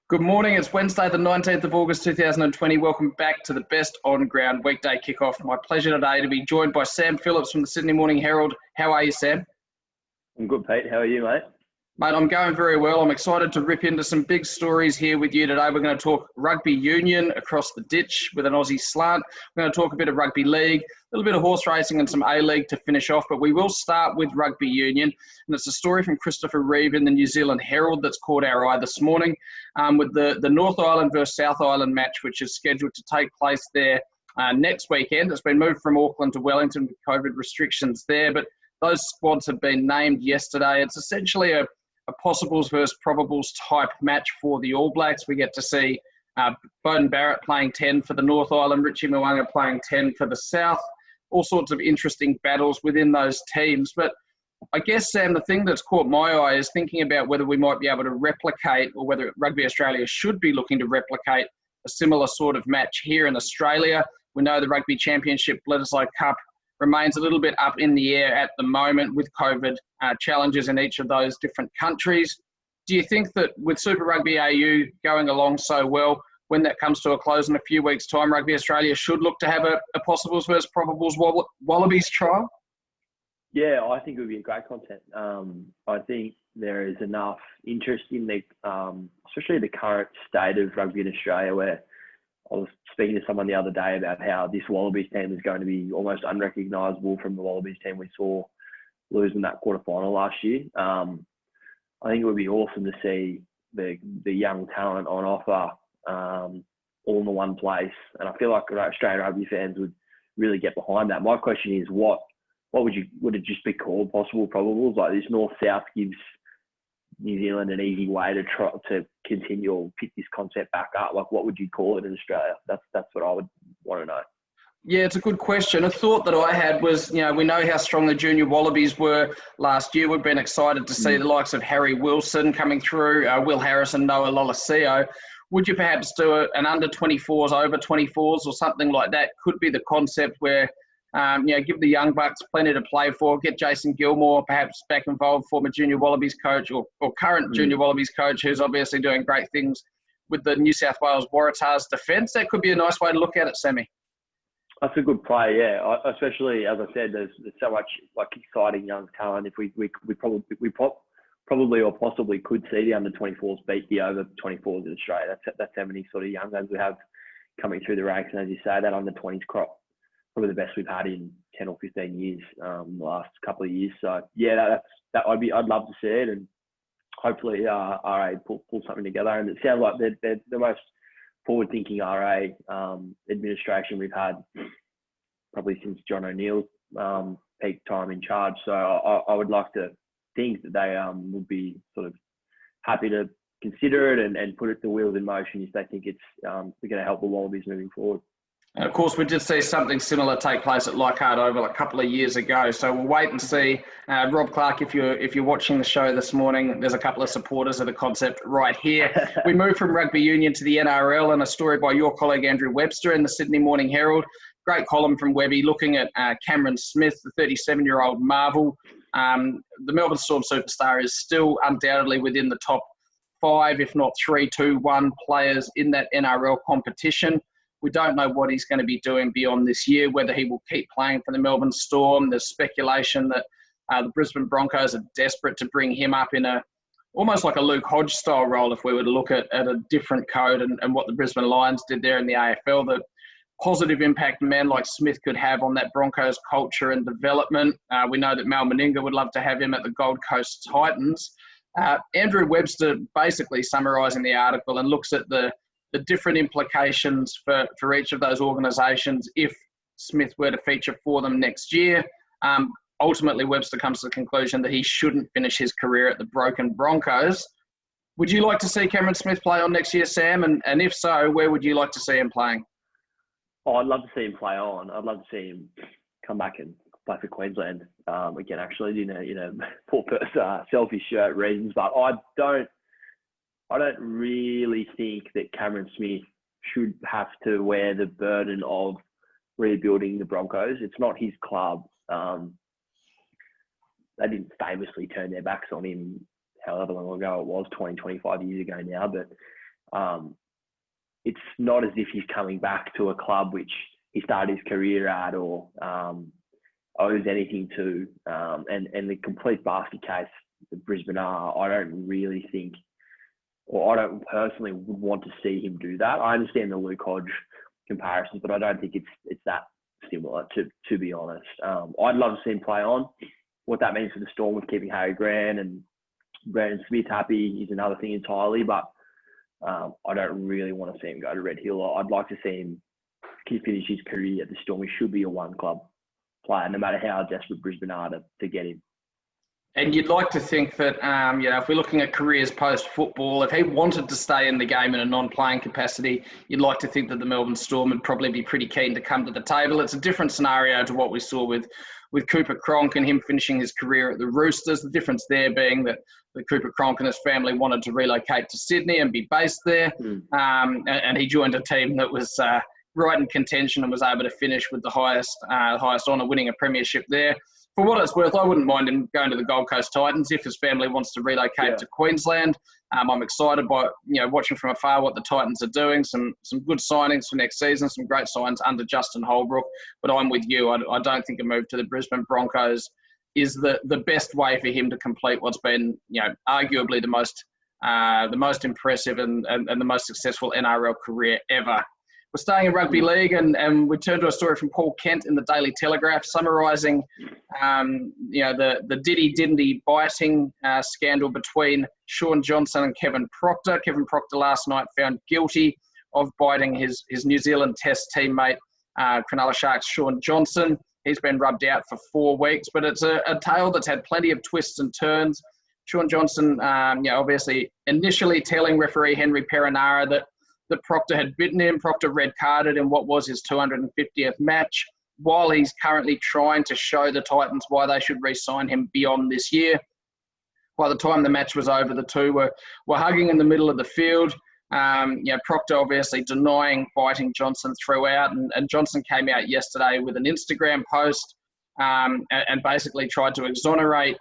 Good morning. It's Wednesday, the 19th of August, 2020. Welcome back to the best On Ground Weekday Kickoff. My pleasure today to be joined by Sam Phillips from the Sydney Morning Herald. How are you, Sam? I'm good, Pete. How are you, mate? Mate, I'm going very well. I'm excited to rip into some big stories here with you today. We're going to talk Rugby Union across the ditch with an Aussie slant. We're going to talk a bit of Rugby League, a little bit of horse racing and some A-League to finish off. But we will start with Rugby Union. And it's a story from Christopher Reeve in the New Zealand Herald that's caught our eye this morning with the North Island versus South Island match, which is scheduled to take place there next weekend. It's been moved from Auckland to Wellington with COVID restrictions there. But those squads have been named yesterday. It's essentially a possibles versus probables type match for the All Blacks. We get to see Beauden Barrett playing 10 for the North Island, Richie Mo'unga playing 10 for the South. All sorts of interesting battles within those teams. But I guess, Sam, the thing that's caught my eye is thinking about whether we might be able to replicate, or whether Rugby Australia should be looking to replicate a similar sort of match here in Australia. We know the Rugby Championship Bledisloe Cup remains a little bit up in the air at the moment with COVID challenges in each of those different countries. Do you think that with Super Rugby AU going along so well, when that comes to a close in a few weeks' time, Rugby Australia should look to have a possibles versus probables Wallabies trial? Yeah, I think it would be a great content. I think there is enough interest in the, especially the current state of rugby in Australia, where I was speaking to someone the other day about how this Wallabies team is going to be almost unrecognisable from the Wallabies team we saw losing that quarterfinal last year. I think it would be awesome to see the young talent on offer all in the one place. And I feel like Australian rugby fans would really get behind that. My question is, would it just be called possible probables? Like this North-South gives New Zealand an easy way to try to continue or pick this concept back up. Like, what would you call it in Australia? That's what I would want to know. Yeah, it's a good question. A thought that I had was, we know how strong the junior Wallabies were last year. We've been excited to see the likes of Harry Wilson coming through, Will Harrison, Noah Lolosio. Would you perhaps do an under 24s, over 24s or something like that? Could be the concept where, give the young bucks plenty to play for, get Jason Gilmore perhaps back involved, former junior Wallabies coach or current junior Wallabies coach, who's obviously doing great things with the New South Wales Waratahs defence. That could be a nice way to look at it, Sammy. That's a good play, yeah. Especially, as I said, there's so much like exciting young talent. If we probably or possibly could see the under 24s beat the over 24s in Australia. That's how many sort of young guns we have coming through the ranks. And as you say, that under 20s crop, probably the best we've had in 10 or 15 years, the last couple of years. So yeah, I'd love to see it, and hopefully RA pull something together. And it sounds like they're the most forward-thinking RA administration we've had probably since John O'Neill's peak time in charge. So I would like to think that they would be sort of happy to consider it and put the wheels in motion if they think it's going to help the Wallabies moving forward. And of course, we did see something similar take place at Leichhardt Oval a couple of years ago. So we'll wait and see. Rob Clark, if you're watching the show this morning, there's a couple of supporters of the concept right here. We move from Rugby Union to the NRL, and a story by your colleague Andrew Webster in the Sydney Morning Herald. Great column from Webby looking at Cameron Smith, the 37-year-old marvel. The Melbourne Storm superstar is still undoubtedly within the top 5, if not 3, 2, 1 players in that NRL competition. We don't know what he's going to be doing beyond this year, whether he will keep playing for the Melbourne Storm. There's speculation that the Brisbane Broncos are desperate to bring him up in almost like a Luke Hodge style role if we were to look at a different code and what the Brisbane Lions did there in the AFL. The positive impact a man like Smith could have on that Broncos culture and development. We know that Mal Meninga would love to have him at the Gold Coast Titans. Andrew Webster basically summarising the article and looks at the different implications for each of those organisations if Smith were to feature for them next year. Ultimately, Webster comes to the conclusion that he shouldn't finish his career at the broken Broncos. Would you like to see Cameron Smith play on next year, Sam? And if so, where would you like to see him playing? Oh, I'd love to see him play on. I'd love to see him come back and play for Queensland again, actually, for selfish reasons. But I don't really think that Cameron Smith should have to wear the burden of rebuilding the Broncos. It's not his club. They didn't famously turn their backs on him however long ago it was, 20, 25 years ago now. But it's not as if he's coming back to a club which he started his career at or owes anything to. And the complete basket case that Brisbane are, I don't really think, or I don't personally would want to see him do that. I understand the Luke Hodge comparisons, but I don't think it's that similar, to be honest. I'd love to see him play on. What that means for the Storm with keeping Harry Grant and Brandon Smith happy is another thing entirely, but I don't really want to see him go to Red Hill. I'd like to see him finish his career at the Storm. He should be a one-club player, no matter how desperate Brisbane are to get him. And you'd like to think that, if we're looking at careers post-football, if he wanted to stay in the game in a non-playing capacity, you'd like to think that the Melbourne Storm would probably be pretty keen to come to the table. It's a different scenario to what we saw with Cooper Cronk and him finishing his career at the Roosters. The difference there being that Cooper Cronk and his family wanted to relocate to Sydney and be based there. And he joined a team that was right in contention and was able to finish with the highest honour, winning a premiership there. For what it's worth, I wouldn't mind him going to the Gold Coast Titans if his family wants to relocate to Queensland. I'm excited by watching from afar what the Titans are doing. Some good signings for next season, some great signs under Justin Holbrook. But I'm with you. I don't think a move to the Brisbane Broncos is the best way for him to complete what's been arguably the most impressive and the most successful NRL career ever. We're staying in rugby league and we turn to a story from Paul Kent in the Daily Telegraph summarising, the Diddy biting scandal between Shaun Johnson and Kevin Proctor. Kevin Proctor last night found guilty of biting his New Zealand Test teammate, Cronulla Sharks' Shaun Johnson. He's been rubbed out for 4 weeks, but it's a tale that's had plenty of twists and turns. Shaun Johnson, obviously initially telling referee Henry Perinara that Proctor had bitten him. Proctor red-carded in what was his 250th match, while he's currently trying to show the Titans why they should re-sign him beyond this year. By the time the match was over, the two were hugging in the middle of the field. Proctor obviously denying biting Johnson throughout, and Johnson came out yesterday with an Instagram post and basically tried to exonerate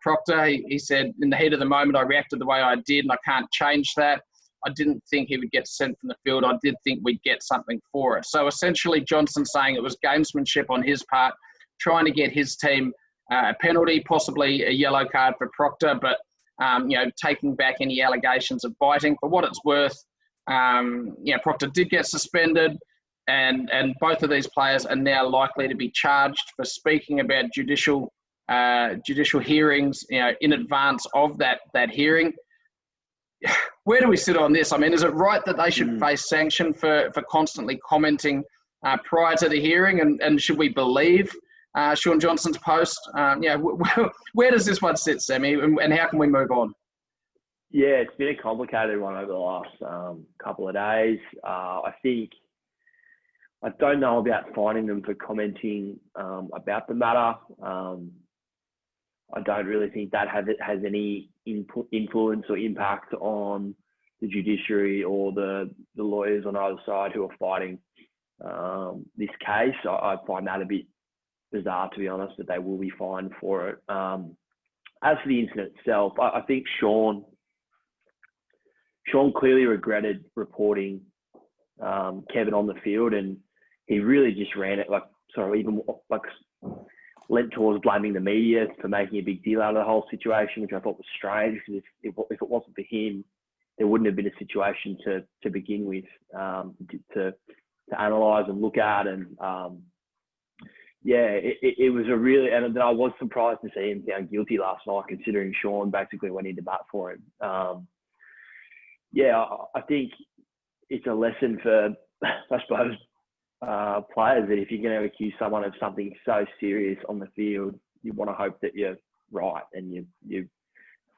Proctor. He said, in the heat of the moment, I reacted the way I did, and I can't change that. I didn't think he would get sent from the field. I did think we'd get something for it. So essentially Johnson saying it was gamesmanship on his part, trying to get his team a penalty, possibly a yellow card for Proctor, but, taking back any allegations of biting. For what it's worth, Proctor did get suspended and both of these players are now likely to be charged for speaking about judicial hearings, in advance of that hearing. Where do we sit on this? I mean, is it right that they should face sanction for constantly commenting prior to the hearing? And should we believe Shaun Johnson's post? Where does this one sit, Sammy? And how can we move on? Yeah, it's been a complicated one over the last couple of days. I don't know about finding them for commenting about the matter. I don't really think that has any influence or impact on the judiciary or the lawyers on either side who are fighting this case. I find that a bit bizarre, to be honest, that they will be fined for it. As for the incident itself, I think Shaun clearly regretted reporting Kevin on the field, and he really just ran it lent towards blaming the media for making a big deal out of the whole situation, which I thought was strange, because if it wasn't for him, there wouldn't have been a situation to begin with, to analyse and look at. And it was a really, and then I was surprised to see him found guilty last night, considering Shaun basically went into bat for him. I think it's a lesson for, I suppose, players, that if you're going to accuse someone of something so serious on the field, you want to hope that you're right and you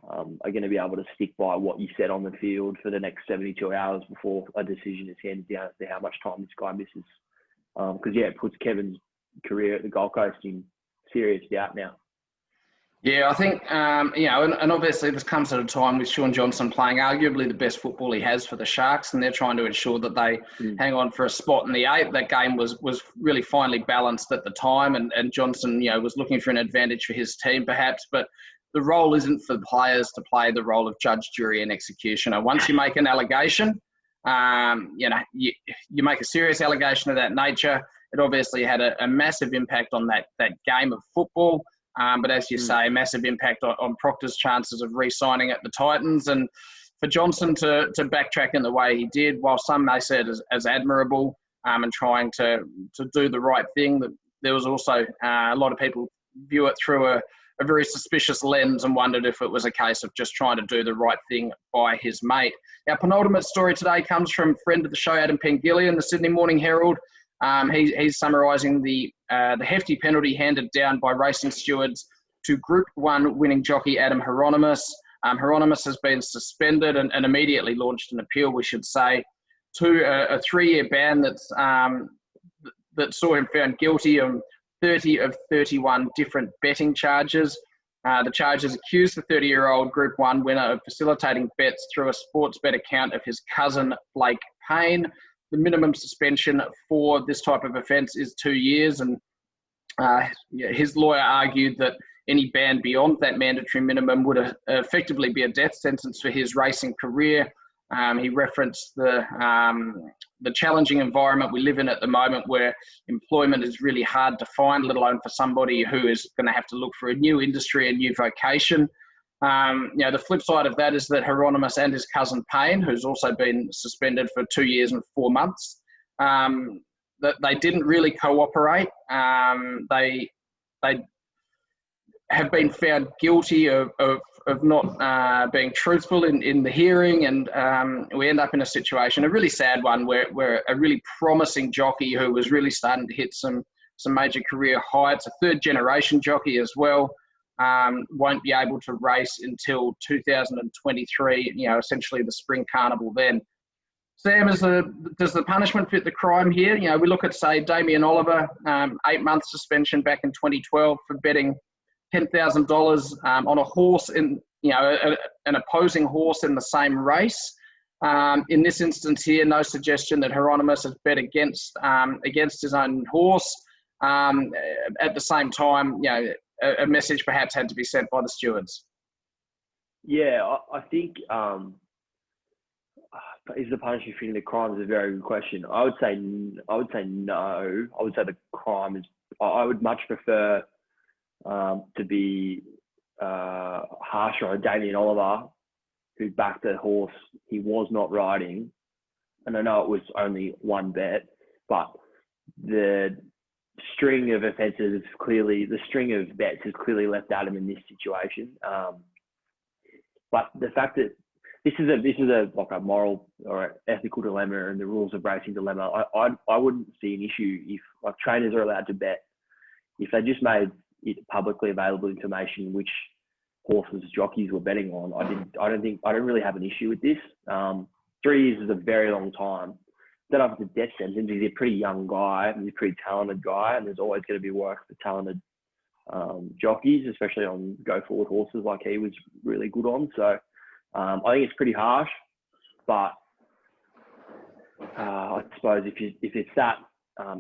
are going to be able to stick by what you said on the field for the next 72 hours before a decision is handed down as to how much time this guy misses. Because it puts Kevin's career at the Gold Coast in serious doubt now. Yeah, I think, and obviously this comes at a time with Shaun Johnson playing arguably the best football he has for the Sharks, and they're trying to ensure that they hang on for a spot in the 8. That game was really finely balanced at the time, and Johnson, was looking for an advantage for his team perhaps, but the role isn't for players to play the role of judge, jury and executioner. Once you make an allegation, you make a serious allegation of that nature. It obviously had a massive impact on that game of football. But as you say, a massive impact on Proctor's chances of re-signing at the Titans. And for Johnson to backtrack in the way he did, while some may say it as admirable and trying to do the right thing, that there was also a lot of people view it through a very suspicious lens and wondered if it was a case of just trying to do the right thing by his mate. Our penultimate story today comes from friend of the show, Adam Pengillion, the Sydney Morning Herald. He's summarising the hefty penalty handed down by racing stewards to Group 1 winning jockey Adam Hyeronimus. Hieronymus has been suspended and immediately launched an appeal, we should say, to a 3-year ban that saw him found guilty of 30 of 31 different betting charges. The charges accused the 30-year-old Group 1 winner of facilitating bets through a sports bet account of his cousin, Blake Payne. The minimum suspension for this type of offence is 2 years, and his lawyer argued that any ban beyond that mandatory minimum would effectively be a death sentence for his racing career. He referenced the challenging environment we live in at the moment, where employment is really hard to find, let alone for somebody who is going to have to look for a new industry, a new vocation. The flip side of that is that Hieronymus and his cousin Payne, who's also been suspended for 2 years and 4 months, that they didn't really cooperate. They have been found guilty of not being truthful in the hearing, and we end up in a situation, a really sad one, where a really promising jockey who was really starting to hit some major career heights, a third-generation jockey as well, won't be able to race until 2023, essentially the spring carnival then. Sam, does the punishment fit the crime here? We look at, say, Damien Oliver, 8-month suspension back in 2012 for betting $10,000 on a horse an opposing horse in the same race. In this instance here, no suggestion that Hieronymus has bet against his own horse. At the same time, a message perhaps had to be sent by the stewards. Yeah, I think is the punishment fitting the crime is a very good question. I would say no. I would say the crime is. I would much prefer to be harsher on Damien Oliver, who backed a horse he was not riding. And I know it was only one bet, but the string of bets has clearly left Adam in this situation. But the fact that this is like a moral or ethical dilemma and the rules of racing dilemma, I wouldn't see an issue if, like, trainers are allowed to bet, if they just made it publicly available information which horses jockeys were betting on. I don't really have an issue with this. 3 years is a very long time. Then after the death sentence, he's a pretty young guy, he's a pretty talented guy, and there's always going to be work for talented jockeys, especially on go-forward horses like he was really good on. So I think it's pretty harsh, but I suppose if it's that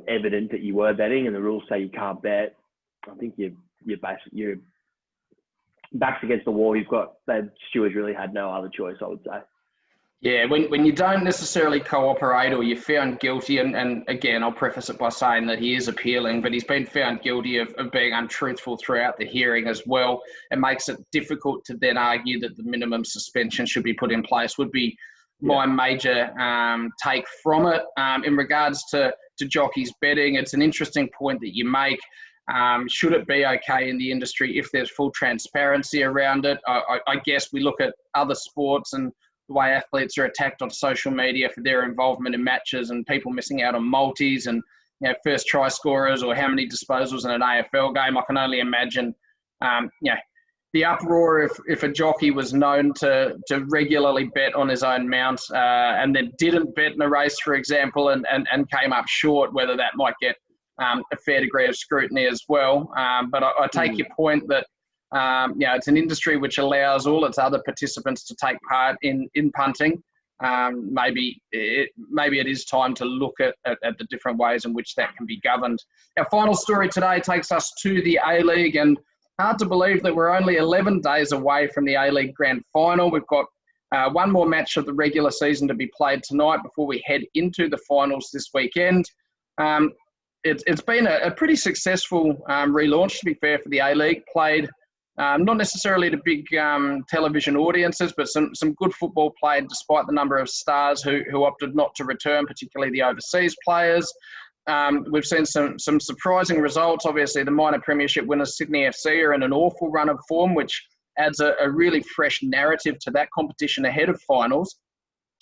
evident that you were betting and the rules say you can't bet, I think you're back's against the wall. The stewards really had no other choice, I would say. Yeah, when you don't necessarily cooperate or you're found guilty, and again, I'll preface it by saying that he is appealing, but he's been found guilty of being untruthful throughout the hearing as well. It makes it difficult to then argue that the minimum suspension should be put in place, would be my major take from it. In regards to jockeys betting, it's an interesting point that you make. Should it be okay in the industry if there's full transparency around it? I guess we look at other sports and the way athletes are attacked on social media for their involvement in matches and people missing out on multis and first try scorers or how many disposals in an AFL game. I can only imagine the uproar if a jockey was known to regularly bet on his own mount and then didn't bet in a race, for example, and came up short, whether that might get a fair degree of scrutiny as well. But I take your point that it's an industry which allows all its other participants to take part in punting. Maybe it is time to look at the different ways in which that can be governed. Our final story today takes us to the A-League, and hard to believe that we're only 11 days away from the A-League Grand Final. We've got One more match of the regular season to be played tonight before we head into the finals this weekend. It's been a pretty successful relaunch, to be fair, for the A-League. Played not necessarily to big television audiences, but some good football played despite the number of stars who opted not to return, particularly the overseas players. We've seen some surprising results. Obviously, the minor premiership winners, Sydney FC, are in an awful run of form, which adds a really fresh narrative to that competition ahead of finals.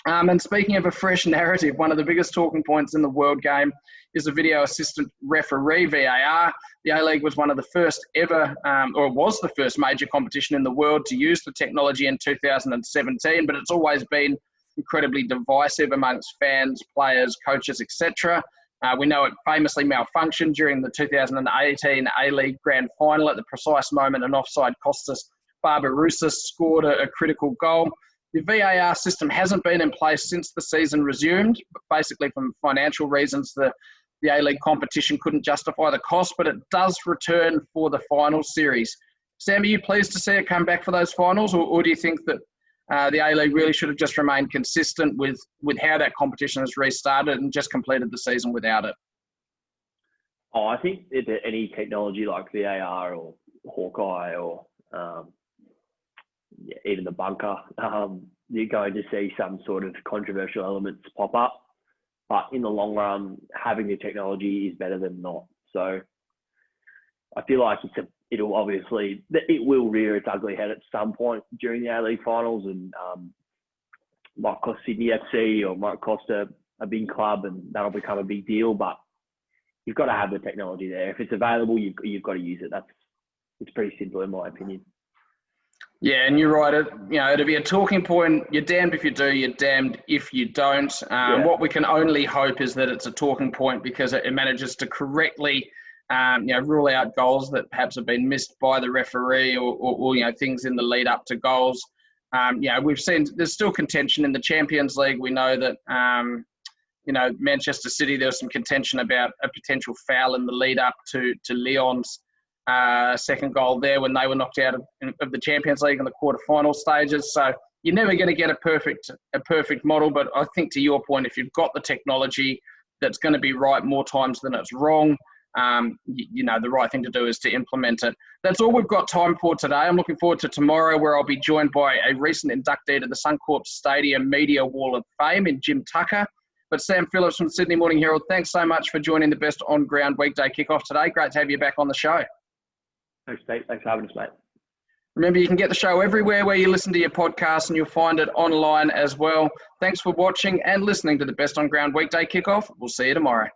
And speaking of a fresh narrative, one of the biggest talking points in the world game is the video assistant referee, VAR. The A-League was one of the first ever, or was the first major competition in the world to use the technology in 2017, but it's always been incredibly divisive amongst fans, players, coaches, etc. We know it famously malfunctioned during the 2018 A-League Grand Final. At the precise moment, an offside cost us. Barbarouses scored a critical goal. The VAR system hasn't been in place since the season resumed, but basically from financial reasons, the A-League competition couldn't justify the cost, but it does return for the final series. Sam, are you pleased to see it come back for those finals, or do you think that the A-League really should have just remained consistent with how that competition has restarted and just completed the season without it? Oh, I think any technology like VAR or Hawkeye or even the bunker, you're going to see some sort of controversial elements pop up. But in the long run, having the technology is better than not. So I feel like it will rear its ugly head at some point during the A-League finals, and might cost Sydney FC or might cost a big club, and that'll become a big deal. But you've got to have the technology there. If it's available, you've got to use it. It's pretty simple in my opinion. Yeah, and you're right. It'll be a talking point. You're damned if you do, you're damned if you don't. What we can only hope is that it's a talking point because it manages to correctly, rule out goals that perhaps have been missed by the referee or things in the lead up to goals. We've seen there's still contention in the Champions League. We know that, Manchester City, there was some contention about a potential foul in the lead up to Lyon's second goal there when they were knocked out of the Champions League in the quarterfinal stages. So you're never going to get a perfect model, but I think to your point, if you've got the technology that's going to be right more times than it's wrong, the right thing to do is to implement it. That's all we've got time for today. I'm looking forward to tomorrow, where I'll be joined by a recent inductee to the Suncorp Stadium Media Wall of Fame in Jim Tucker. But Sam Phillips from Sydney Morning Herald, thanks so much for joining the best On Ground Weekday Kickoff today. Great to have you back on the show. Thanks, Pete. Thanks for having us, mate. Remember, you can get the show everywhere where you listen to your podcasts, and you'll find it online as well. Thanks for watching and listening to the Best On Ground Weekday Kickoff. We'll see you tomorrow.